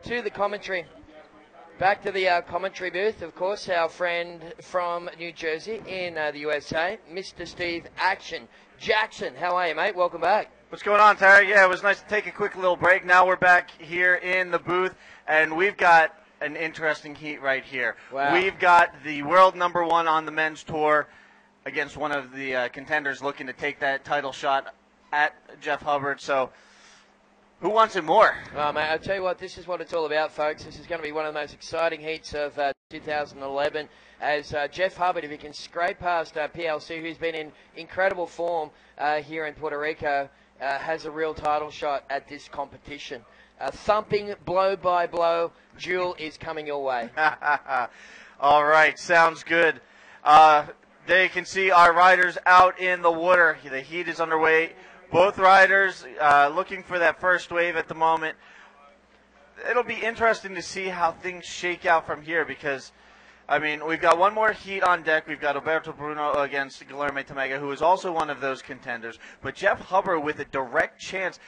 to the commentary. Back to the commentary booth, of course, our friend from New Jersey in the USA, Mr. Steve Action Jackson. How are you, mate? Welcome back. What's going on, Terry? Yeah, it was nice to take a quick little break. Now we're back here in the booth, and we've got an interesting heat right here. Wow. We've got the world #1 on the men's tour against one of the contenders looking to take that title shot at Jeff Hubbard. So who wants it more? Oh, mate, I'll tell you what, this is what it's all about, folks. This is going to be one of the most exciting heats of 2011 as Jeff Hubbard, if he can scrape past PLC, who's been in incredible form here in Puerto Rico, has a real title shot at this competition. A thumping blow-by-blow duel is coming your way. All right, sounds good. There you can see our riders out in the water. The heat is underway. Both riders looking for that first wave at the moment. It'll be interesting to see how things shake out from here because, I mean, we've got one more heat on deck. We've got Alberto Bruno against Guilherme Tamega, who is also one of those contenders. But Jeff Hubbard with a direct chance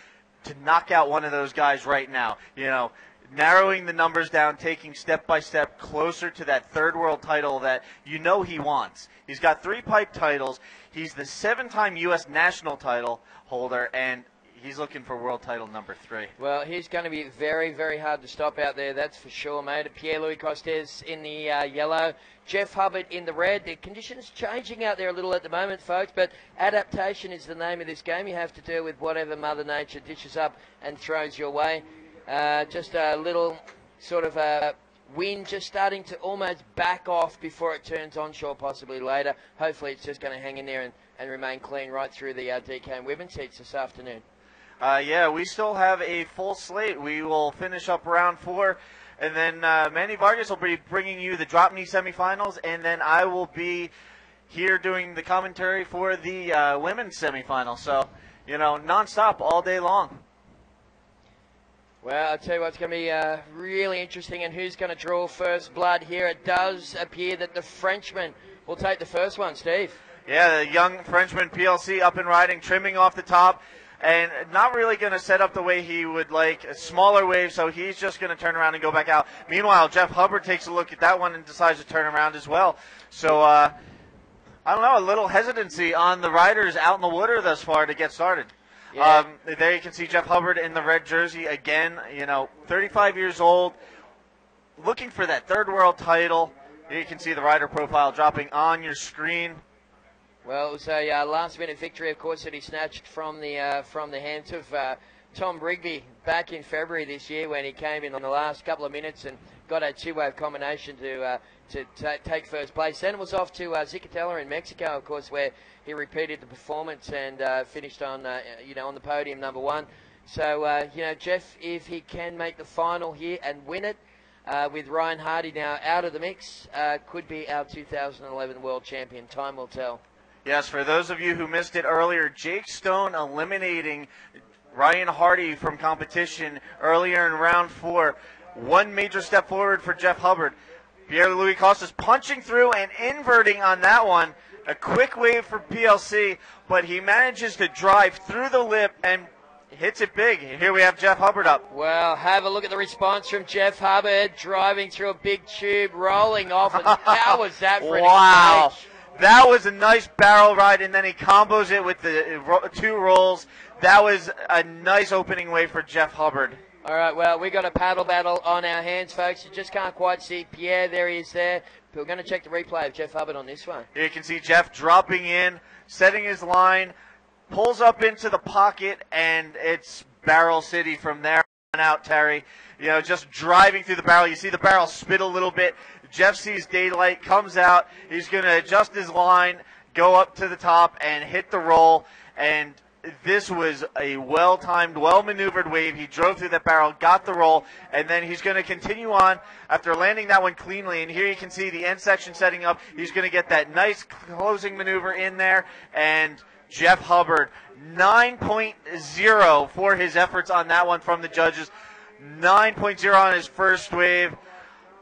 to knock out one of those guys right now. You know, narrowing the numbers down, taking step by step closer to that third world title that you know he wants. He's got 3 pipe titles. He's the 7-time U.S. national title holder, and he's looking for world title #3. Well, he's going to be very, very hard to stop out there, that's for sure, mate. Pierre Costes in the yellow, Jeff Hubbard in the red. The conditions changing out there a little at the moment, folks, but adaptation is the name of this game. You have to deal with whatever Mother Nature dishes up and throws your way. Just a little sort of wind just starting to almost back off before it turns onshore possibly later. Hopefully it's just going to hang in there and remain clean right through the DK and women's heats this afternoon. Yeah, we still have a full slate. We will finish up round 4, and then Manny Vargas will be bringing you the drop knee semifinals, and then I will be here doing the commentary for the women's semifinals. So, you know, nonstop all day long. Well, I'll tell you what, it's going to be really interesting, and who's going to draw first blood here? It does appear that the Frenchman will take the first one, Steve. Yeah, the young Frenchman, PLC, up and riding, trimming off the top, and not really going to set up the way he would like, a smaller wave, so he's just going to turn around and go back out. Meanwhile, Jeff Hubbard takes a look at that one and decides to turn around as well. So, I don't know, a little hesitancy on the riders out in the water thus far to get started. Yeah. There you can see Jeff Hubbard in the red jersey again, you know, 35 years old, looking for that third world title. Here you can see the rider profile dropping on your screen. Well, it was a last-minute victory, of course, that he snatched from the hands of Tom Rigby back in February this year when he came in on the last couple of minutes and got a 2-wave combination to take first place. Then it was off to Zicatela in Mexico, of course, where he repeated the performance and finished on on the podium #1. So Jeff, if he can make the final here and win it with Ryan Hardy now out of the mix, could be our 2011 world champion. Time will tell. Yes, for those of you who missed it earlier, Jake Stone eliminating Ryan Hardy from competition earlier in round 4. One major step forward for Jeff Hubbard. Pierre Costes punching through and inverting on that one. A quick wave for PLC, but he manages to drive through the lip and hits it big. And here we have Jeff Hubbard up. Well, have a look at the response from Jeff Hubbard, driving through a big tube, rolling off. And how was that for an exchange? That was a nice barrel ride, and then he combos it with the 2 rolls. That was a nice opening wave for Jeff Hubbard. All right, well, we got a paddle battle on our hands, folks. You just can't quite see Pierre. There he is there. But we're going to check the replay of Jeff Hubbard on this one. Here you can see Jeff dropping in, setting his line, pulls up into the pocket, and it's Barrel City from there on out, Terry. You know, just driving through the barrel. You see the barrel spit a little bit. Jeff sees daylight, comes out. He's going to adjust his line, go up to the top, and hit the roll. And this was a well-timed, well-maneuvered wave. He drove through that barrel, got the roll, and then he's going to continue on after landing that one cleanly. And here you can see the end section setting up. He's going to get that nice closing maneuver in there. And Jeff Hubbard, 9.0 for his efforts on that one from the judges. 9.0 on his first wave.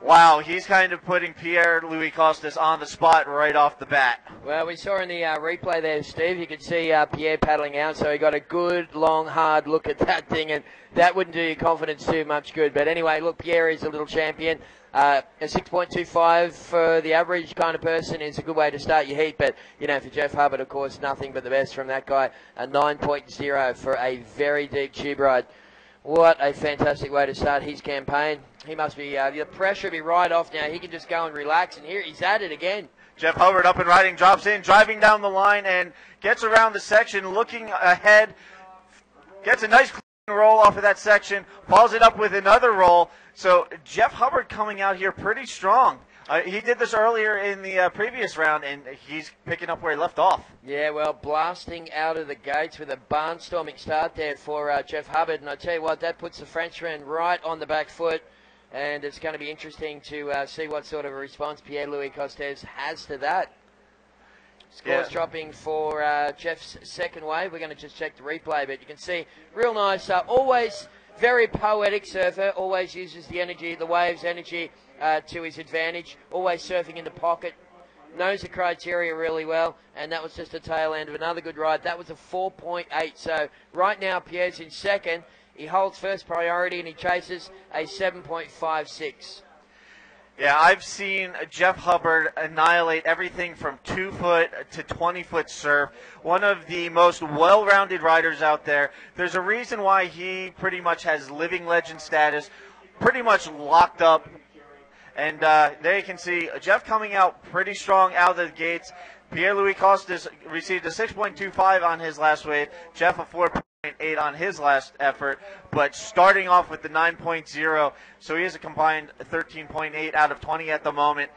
Wow, he's kind of putting Pierre Louis Costas on the spot right off the bat. Well, we saw in the replay there, Steve, you could see Pierre paddling out, so he got a good, long, hard look at that thing, and that wouldn't do your confidence too much good. But anyway, look, Pierre is a little champion. A 6.25 for the average kind of person is a good way to start your heat, but, you know, for Jeff Hubbard, of course, nothing but the best from that guy. A 9.0 for a very deep tube ride. What a fantastic way to start his campaign. He must be, the pressure will be right off now. He can just go and relax, and here he's at it again. Jeff Hubbard up and riding, drops in, driving down the line, and gets around the section, looking ahead, gets a nice clean roll off of that section, follows it up with another roll. So Jeff Hubbard coming out here pretty strong. He did this earlier in the previous round, and he's picking up where he left off. Yeah, well, blasting out of the gates with a barnstorming start there for Jeff Hubbard. And I tell you what, that puts the Frenchman right on the back foot. And it's going to be interesting to see what sort of a response Pierre Louis Costas has to that. Scores dropping for Jeff's second wave. We're going to just check the replay, but you can see real nice. Always very poetic surfer. Always uses the energy, the waves' energy to his advantage. Always surfing in the pocket. Knows the criteria really well. And that was just the tail end of another good ride. That was a 4.8. So right now Pierre's in second. He holds first priority and he chases a 7.56. Yeah, I've seen Jeff Hubbard annihilate everything from 2-foot to 20-foot surf. One of the most well-rounded riders out there. There's a reason why he pretty much has living legend status, pretty much locked up. And there you can see Jeff coming out pretty strong out of the gates. Pierre Louis Costas received a 6.25 on his last wave. Jeff a 4.8 on his last effort, but starting off with the 9.0, so he has a combined 13.8 out of 20 at the moment.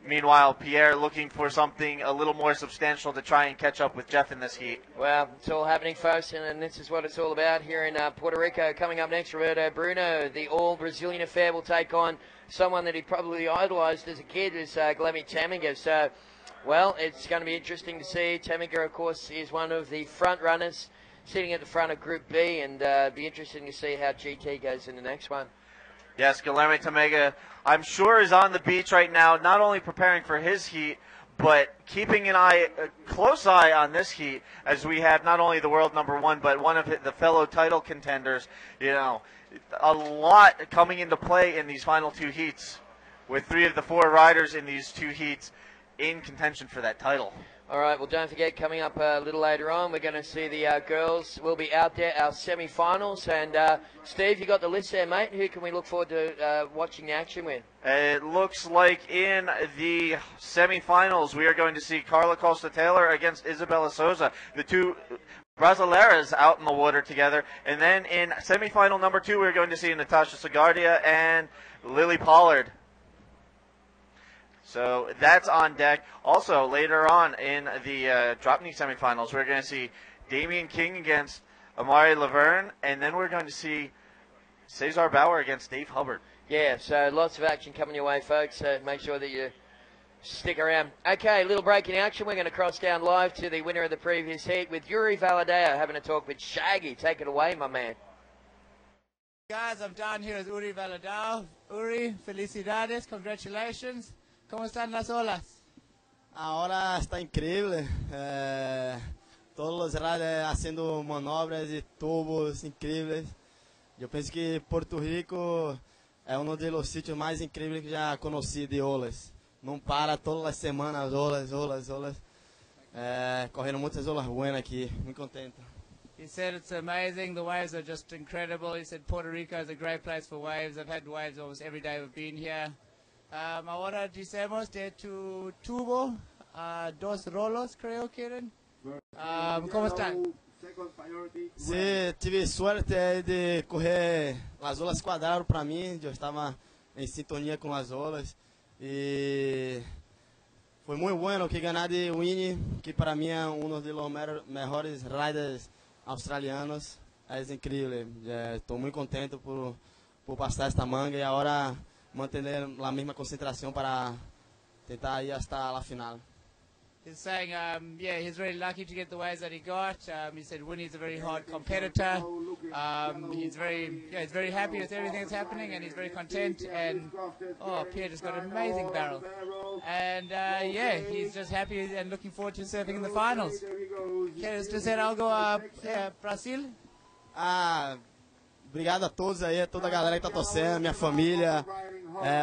Meanwhile, Pierre looking for something a little more substantial to try and catch up with Jeff in this heat. Well, it's all happening, folks, and this is what it's all about here in Puerto Rico. Coming up next, Roberto Bruno, the all-Brazilian affair, will take on someone that he probably idolized as a kid, is Glemmy Tamiga. So, well, it's going to be interesting to see. Tamiga, of course, is one of the front runners, sitting at the front of Group B, and be interesting to see how GT goes in the next one. Yes, Guilherme Tamiga, I'm sure, is on the beach right now, not only preparing for his heat, but keeping a close eye on this heat, as we have not only the world #1, but one of the fellow title contenders. You know, a lot coming into play in these final two heats, with 3 of the 4 riders in these 2 heats in contention for that title. All right, well, don't forget, coming up a little later on, we're going to see the girls will be out there, our semi-finals. And, Steve, you got the list there, mate. Who can we look forward to watching the action with? It looks like in the semi-finals, we are going to see Carla Costa-Taylor against Isabella Souza, the 2 Brasileiras out in the water together. And then in semi-final #2, we're going to see Natasha Sagardia and Lily Pollard. So that's on deck. Also, later on in the drop knee semifinals, we're going to see Damian King against Amari Laverne, and then we're going to see Cesar Bauer against Dave Hubbard. Yeah, so lots of action coming your way, folks. So make sure that you stick around. Okay, a little break in action. We're going to cross down live to the winner of the previous heat with Yuri Valadeo having a talk with Shaggy. Take it away, my man. Guys, I'm down here with Uri Valadao. Uri, felicidades, congratulations. ¿Cómo están las olas? Ahora está increíble. Todos los riders haciendo manobras y tubos incríveis. Eu penso que Puerto Rico é um dos sítios mais incríveis que já conheci de olas. Não para todas as semanas, olas. Correndo muitas olas buenas aqui. Muito contente. He said it's amazing. The waves are just incredible. He said Puerto Rico is a great place for waves. I've had waves almost every day we've been here. Ahora dicemos de tu tubo, 2 rolos, creo que eran. ¿Cómo están? Sí, tive suerte de correr, as olas quadraram para mim, eu estava em sintonia com as olas e foi muito bueno que ganhar de Winnie, que para mim é um dos melhores riders australianos, é incrível, estou muito contente por passar esta manga e agora manter a mesma concentração para tentar ir hasta la final. he's saying, yeah, he's very lucky to get the waves that he got. He said Winnie's a very hard competitor. He's very happy with everything that's happening, and he's very content. And Pierre just got an amazing barrel. And yeah, he's just happy and looking forward to surfing in the finals. Queres dizer algo a Brasil? Obrigado a todos aí, a toda a galera que tá torcendo, minha família,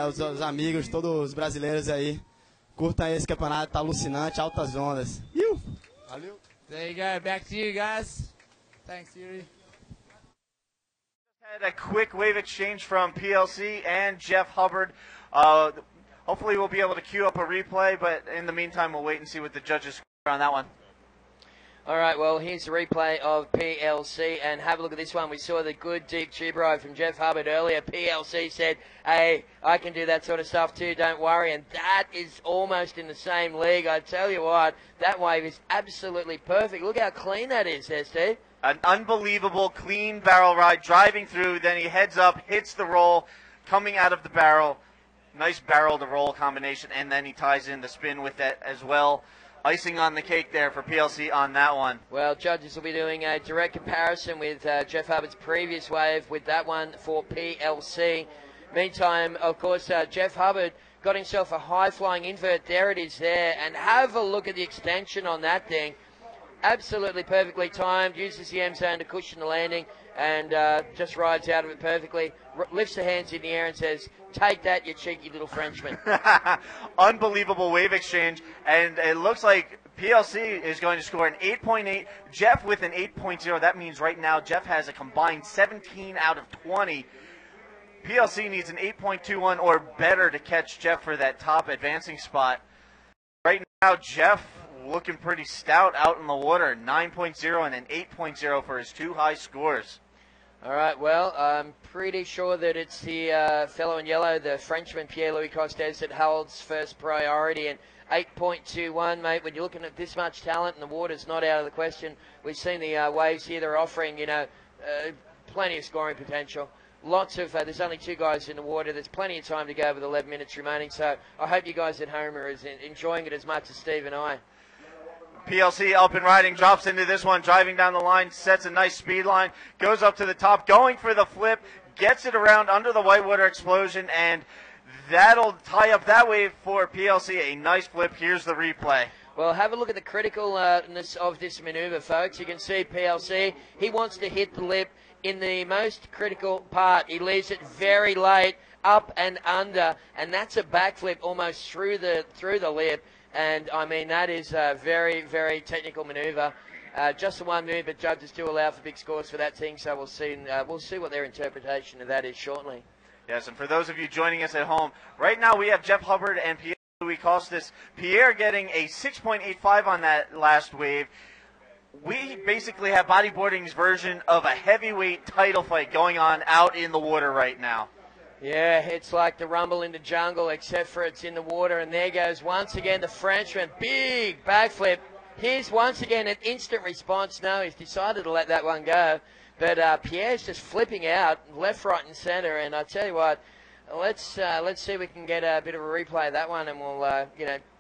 os amigos, todos os brasileiros aí. Curtam esse campeonato, tá alucinante, altas ondas. Valeu. There you go, back to you guys. Thanks, Yuri. Had a quick wave exchange from PLC and Jeff Hubbard. Hopefully we'll be able to queue up a replay, but in the meantime we'll wait and see what the judges score on that one. All right, well, here's the replay of PLC, and have a look at this one. We saw the good deep tube ride from Jeff Hubbard earlier. PLC said, hey, I can do that sort of stuff too, don't worry, and that is almost in the same league. I tell you what, that wave is absolutely perfect. Look how clean that is there, Steve. An unbelievable clean barrel ride, driving through, then he heads up, hits the roll, coming out of the barrel. Nice barrel to roll combination, and then he ties in the spin with that as well. Icing on the cake there for PLC on that one. Well, judges will be doing a direct comparison with Jeff Hubbard's previous wave with that one for PLC. Meantime, of course, Jeff Hubbard got himself a high-flying invert. There it is there. And have a look at the extension on that thing. Absolutely perfectly timed. Uses the M-zone to cushion the landing and just rides out of it perfectly. Lifts the hands in the air and says, take that, you cheeky little Frenchman. Unbelievable wave exchange. And it looks like PLC is going to score an 8.8. Jeff with an 8.0. That means right now Jeff has a combined 17 out of 20. PLC needs an 8.21 or better to catch Jeff for that top advancing spot. Right now, Jeff looking pretty stout out in the water. 9.0 and an 8.0 for his two high scores. All right, well, I'm pretty sure that it's the fellow in yellow, the Frenchman, Pierre-Louis Costes, that holds first priority. And 8.21, mate, when you're looking at this much talent and the water's not out of the question, we've seen the waves here. They're offering, plenty of scoring potential. Lots of, there's only two guys in the water. There's plenty of time to go with 11 minutes remaining. So I hope you guys at home are enjoying it as much as Steve and I. PLC up and riding, drops into this one, driving down the line, sets a nice speed line, goes up to the top, going for the flip, gets it around under the whitewater explosion, and that'll tie up that wave for PLC. A nice flip. Here's the replay. Well, have a look at the criticalness of this maneuver, folks. You can see PLC, he wants to hit the lip in the most critical part. He leaves it very late, up and under, and that's a backflip almost through the lip. And, I mean, that is a very, very technical maneuver. Just the one move, but judges do allow for big scores for that thing, so we'll see what their interpretation of that is shortly. Yes, and for those of you joining us at home, right now we have Jeff Hubbard and Pierre-Louis Costes. Pierre getting a 6.85 on that last wave. We basically have Bodyboarding's version of a heavyweight title fight going on out in the water right now. Yeah, it's like the rumble in the jungle, except for it's in the water. And there goes once again the Frenchman. Big backflip. Here's once again an instant response. No, he's decided to let that one go. But Pierre's just flipping out left, right, and center. And I tell you what, let's see if we can get a bit of a replay of that one, and we'll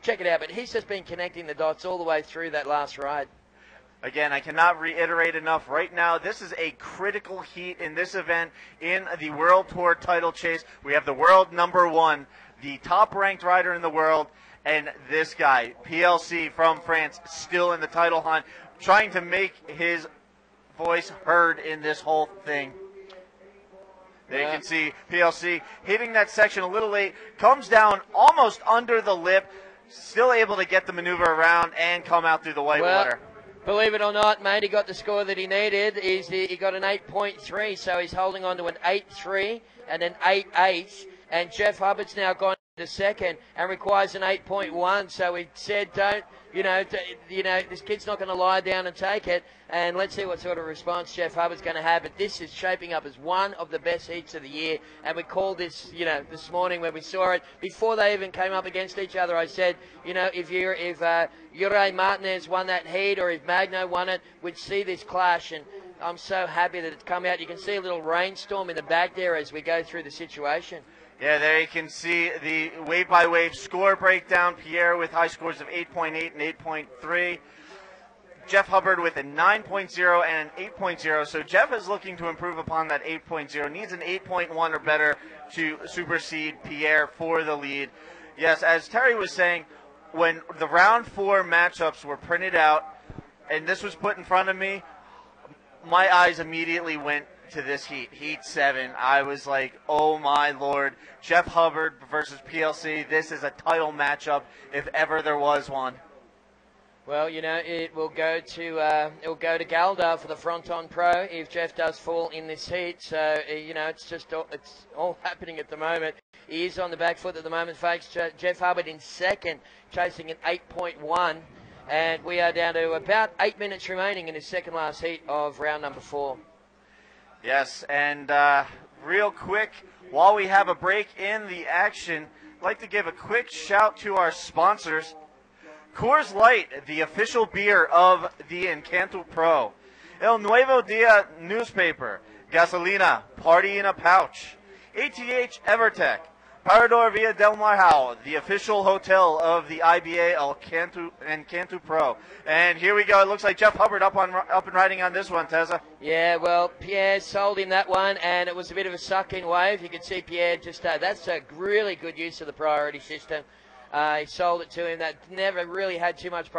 check it out. But he's just been connecting the dots all the way through that last ride. Again, I cannot reiterate enough. Right now, this is a critical heat in this event in the World Tour title chase. We have the world number one, the top-ranked rider in the world, and this guy, PLC from France, still in the title hunt, trying to make his voice heard in this whole thing. There you can see PLC hitting that section a little late, comes down almost under the lip, still able to get the maneuver around and come out through the whitewater. Believe it or not, mate, he got the score that he needed. He got an 8.3, so he's holding on to an 8.3 and an 8.8. And Jeff Hubbard's now gone to second and requires an 8.1. So he said, this kid's not going to lie down and take it. And let's see what sort of response Jeff Hubbard's going to have. But this is shaping up as one of the best heats of the year. And we called this, this morning when we saw it. Before they even came up against each other, I said, if Uri Martinez won that heat or if Magno won it, we'd see this clash. And I'm so happy that it's come out. You can see a little rainstorm in the back there as we go through the situation. Yeah, there you can see the wave-by-wave score breakdown. Pierre with high scores of 8.8 and 8.3. Jeff Hubbard with a 9.0 and an 8.0. So Jeff is looking to improve upon that 8.0. Needs an 8.1 or better to supersede Pierre for the lead. Yes, as Terry was saying, when the round 4 matchups were printed out and this was put in front of me, my eyes immediately went to this heat, Heat 7. I was like, oh my Lord, Jeff Hubbard versus PLC. This is a title matchup if ever there was one. Well, you know, it will go to Galdar for the Fronton Pro if Jeff does fall in this heat. So, you know, it's all happening at the moment. He is on the back foot at the moment, folks. Jeff Hubbard in second, chasing an 8.1. And we are down to about 8 minutes remaining in his second last heat of round number 4. Yes, and real quick, while we have a break in the action, I'd like to give a quick shout to our sponsors. Coors Light, the official beer of the Encanto Pro. El Nuevo Dia newspaper. Gasolina, party in a pouch. ATH Evertech. Parador Villa del Marjal, the official hotel of the IBA Encanto Pro. And here we go. It looks like Jeff Hubbard up and riding on this one, Tessa. Yeah, well, Pierre sold him that one, and it was a bit of a suck-in wave. You can see Pierre just, that's a really good use of the priority system. He sold it to him. That never really had too much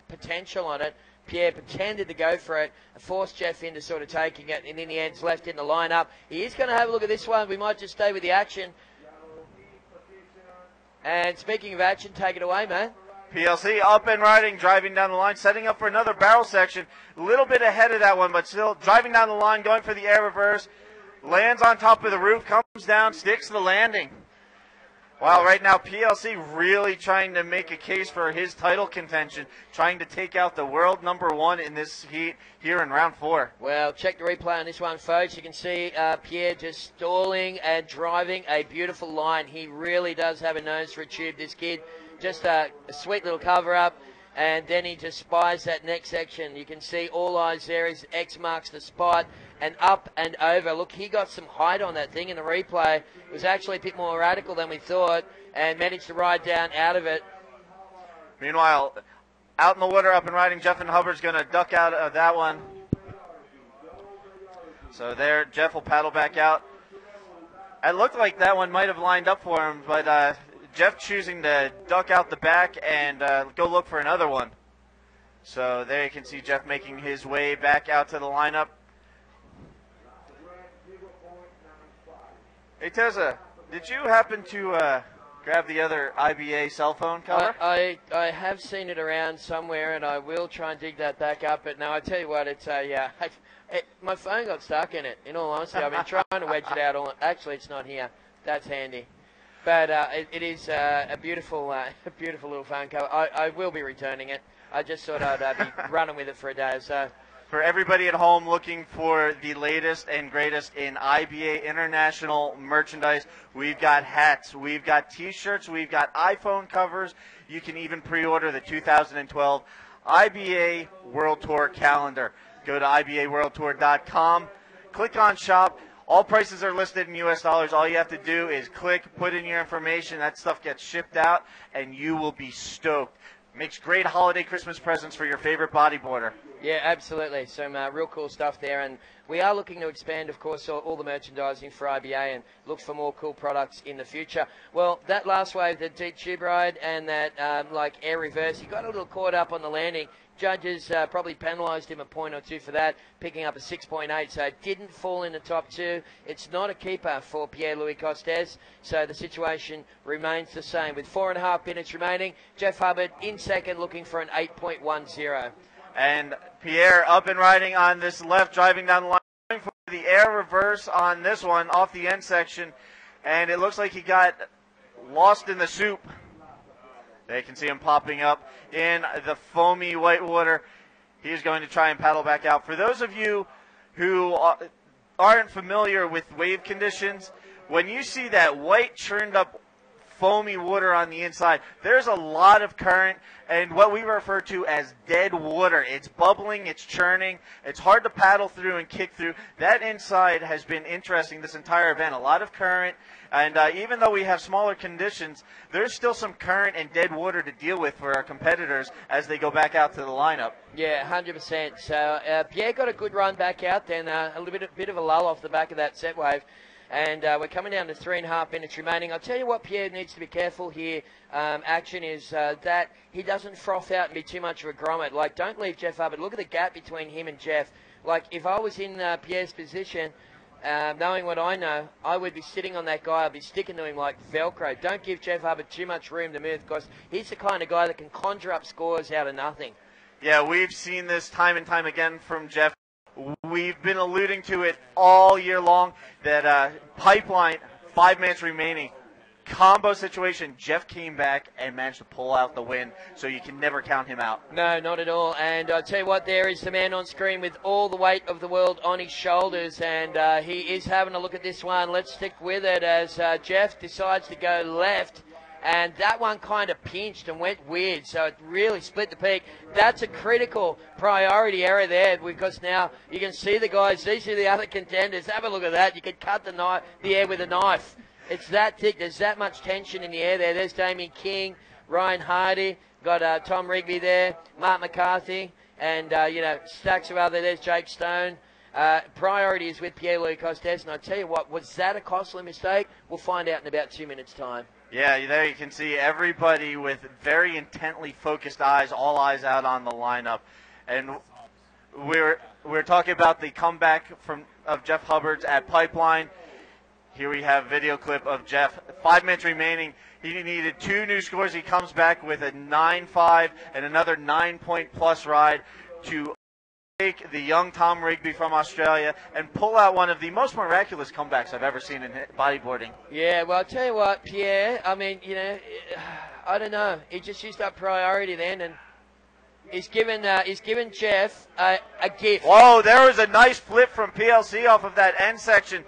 potential on it. Pierre pretended to go for it, forced Jeff into sort of taking it, and in the end, left in the lineup. He is going to have a look at this one. We might just stay with the action. And speaking of action, take it away, man. PLC up and riding, driving down the line, setting up for another barrel section. A little bit ahead of that one, but still driving down the line, going for the air reverse. Lands on top of the roof, comes down, sticks the landing. Wow, right now PLC really trying to make a case for his title contention, trying to take out the world #1 in this heat here in round 4. Well, check the replay on this one, folks. You can see Pierre just stalling and driving a beautiful line. He really does have a nose for a tube, this kid. Just a sweet little cover-up, and then he just spies that next section. You can see all eyes there. His X marks the spot, and up and over. Look, he got some height on that thing in the replay. It was actually a bit more radical than we thought, and managed to ride down out of it. Meanwhile, out in the water, up and riding, Jeff and Hubbard's going to duck out of that one. So there, Jeff will paddle back out. It looked like that one might have lined up for him, but Jeff choosing to duck out the back and go look for another one. So there you can see Jeff making his way back out to the lineup. Hey, Tessa, did you happen to grab the other IBA cell phone cover? I have seen it around somewhere, and I will try and dig that back up. But no, I tell you what, it's my phone got stuck in it. In all honesty, I've been trying to wedge it out. Actually, it's not here. That's handy. But it is a beautiful little phone cover. I will be returning it. I just thought I'd be running with it for a day or so. For everybody at home looking for the latest and greatest in IBA international merchandise, we've got hats, we've got T-shirts, we've got iPhone covers. You can even pre-order the 2012 IBA World Tour calendar. Go to IBAWorldTour.com, click on shop. All prices are listed in U.S. dollars. All you have to do is click, put in your information. That stuff gets shipped out, and you will be stoked. Makes great holiday Christmas presents for your favorite bodyboarder. Yeah, absolutely. Some real cool stuff there. And we are looking to expand, of course, all the merchandising for IBA and look for more cool products in the future. Well, that last wave, the deep tube ride and that air reverse, he got a little caught up on the landing. Judges probably penalised him a point or two for that, picking up a 6.8, so it didn't fall in the top 2. It's not a keeper for Pierre-Louis Costes, so the situation remains the same. With 4.5 minutes remaining, Jeff Hubbard in second, looking for an 8.10. And Pierre up and riding on this left, driving down the line, going for the air reverse on this one off the end section, and it looks like he got lost in the soup. They can see him popping up in the foamy white water. He's going to try and paddle back out. For those of you who aren't familiar with wave conditions, when you see that white churned up foamy water on the inside. There's a lot of current and what we refer to as dead water. It's bubbling, it's churning, it's hard to paddle through and kick through. That inside has been interesting this entire event. A lot of current, and even though we have smaller conditions, there's still some current and dead water to deal with for our competitors as they go back out to the lineup. Yeah, 100%. So Pierre got a good run back out, then a little bit of a lull off the back of that set wave. And we're coming down to 3.5 minutes remaining. I'll tell you what Pierre needs to be careful here, action, is that he doesn't froth out and be too much of a grommet. Like, don't leave Jeff Hubbard. Look at the gap between him and Jeff. Like, if I was in Pierre's position, knowing what I know, I would be sitting on that guy. I'd be sticking to him like Velcro. Don't give Jeff Hubbard too much room to move, because he's the kind of guy that can conjure up scores out of nothing. Yeah, we've seen this time and time again from Jeff. We've been alluding to it all year long, that pipeline, 5 minutes remaining, combo situation. Jeff came back and managed to pull out the win, so you can never count him out. No, not at all. And I tell you what, there is the man on screen with all the weight of the world on his shoulders, and he is having a look at this one. Let's stick with it as Jeff decides to go left. And that one kind of pinched and went weird, so it really split the peak. That's a critical priority error there, because now you can see the guys. These are the other contenders. Have a look at that. You could cut the air with a knife. It's that thick. There's that much tension in the air there. There's Damien King, Ryan Hardy, got Tom Rigby there, Mark McCarthy, and, stacks of other. There's Jake Stone. Priority is with Pierre-Louis Costes, and I tell you what, was that a costly mistake? We'll find out in about 2 minutes' time. Yeah, there you can see everybody with very intently focused eyes, all eyes out on the lineup. And we're talking about the comeback of Jeff Hubbard's at Pipeline. Here we have a video clip of Jeff. 5 minutes remaining. He needed 2 new scores. He comes back with a 9.5 and another 9-point-plus ride to take the young Tom Rigby from Australia and pull out one of the most miraculous comebacks I've ever seen in bodyboarding. Yeah, well, I'll tell you what, Pierre, I mean, I don't know. He just used up priority then, and he's given Jeff a gift. Whoa, there was a nice flip from PLC off of that end section.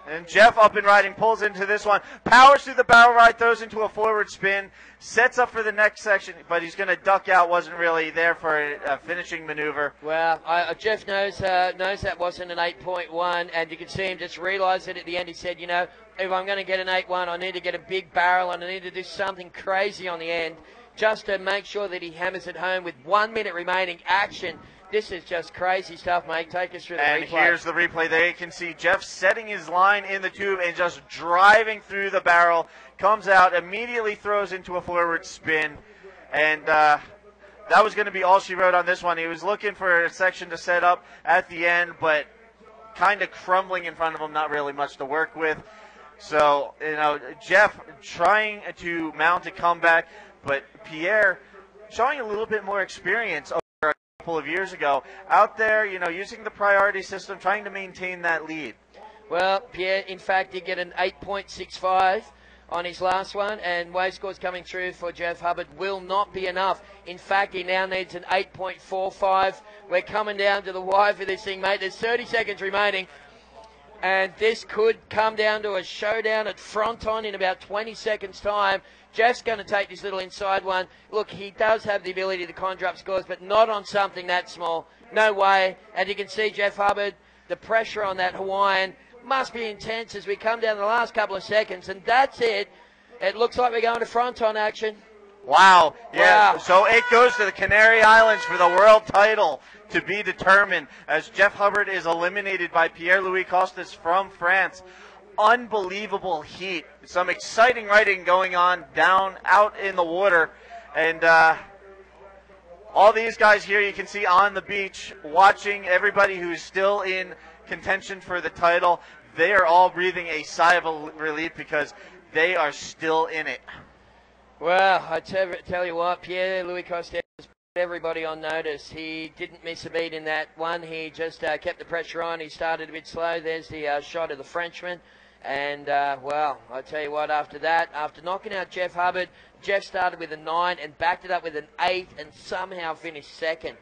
And Jeff, up and riding, pulls into this one, powers through the barrel ride, throws into a forward spin, sets up for the next section, but he's going to duck out. Wasn't really there for a finishing maneuver. Well, Jeff knows that wasn't an 8.1, and you can see him just realise it at the end. He said, if I'm going to get an 8.1, I need to get a big barrel, and I need to do something crazy on the end just to make sure that he hammers it home with 1 minute remaining. Action. This is just crazy stuff, mate. Take us through the replay. And here's the replay. There you can see Jeff setting his line in the tube and just driving through the barrel. Comes out, immediately throws into a forward spin. And that was going to be all she wrote on this one. He was looking for a section to set up at the end, but kind of crumbling in front of him. Not really much to work with. So, Jeff trying to mount a comeback, but Pierre showing a little bit more experience of years ago, out there, using the priority system, trying to maintain that lead. Well, Pierre, in fact, did get an 8.65 on his last one, and wave scores coming through for Jeff Hubbard will not be enough. In fact, he now needs an 8.45. We're coming down to the wire for this thing, mate. There's 30 seconds remaining, and this could come down to a showdown at Fronton in about 20 seconds' time. Jeff's going to take this little inside one. Look, he does have the ability to conjure up scores, but not on something that small. No way. And you can see Jeff Hubbard, the pressure on that Hawaiian must be intense as we come down the last couple of seconds. And that's it. It looks like we're going to Fronton action. Wow. Yeah. Wow. So it goes to the Canary Islands for the world title to be determined as Jeff Hubbard is eliminated by Pierre-Louis Costes from France. Unbelievable heat. Some exciting riding going on out in the water. And all these guys here you can see on the beach watching everybody who's still in contention for the title. They are all breathing a sigh of relief because they are still in it. Well, I tell you what, Pierre-Louis Costes put everybody on notice. He didn't miss a beat in that one. He just kept the pressure on. He started a bit slow. There's the shot of the Frenchman. And, well, I tell you what, after that, after knocking out Jeff Hubbard, Jeff started with a 9 and backed it up with an 8 and somehow finished second.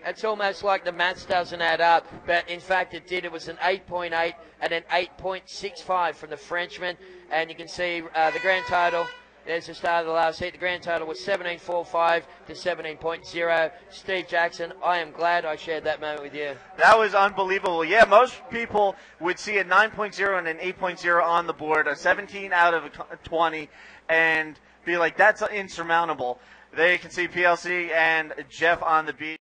It's almost like the maths doesn't add up, but in fact it did. It was an 8.8 and an 8.65 from the Frenchman, and you can see the grand total. There's the start of the last heat. The grand total was 17.45 to 17.0. Steve Jackson, I am glad I shared that moment with you. That was unbelievable. Yeah, most people would see a 9.0 and an 8.0 on the board, a 17 out of 20, and be like, that's insurmountable. There you can see PLC and Jeff on the beat.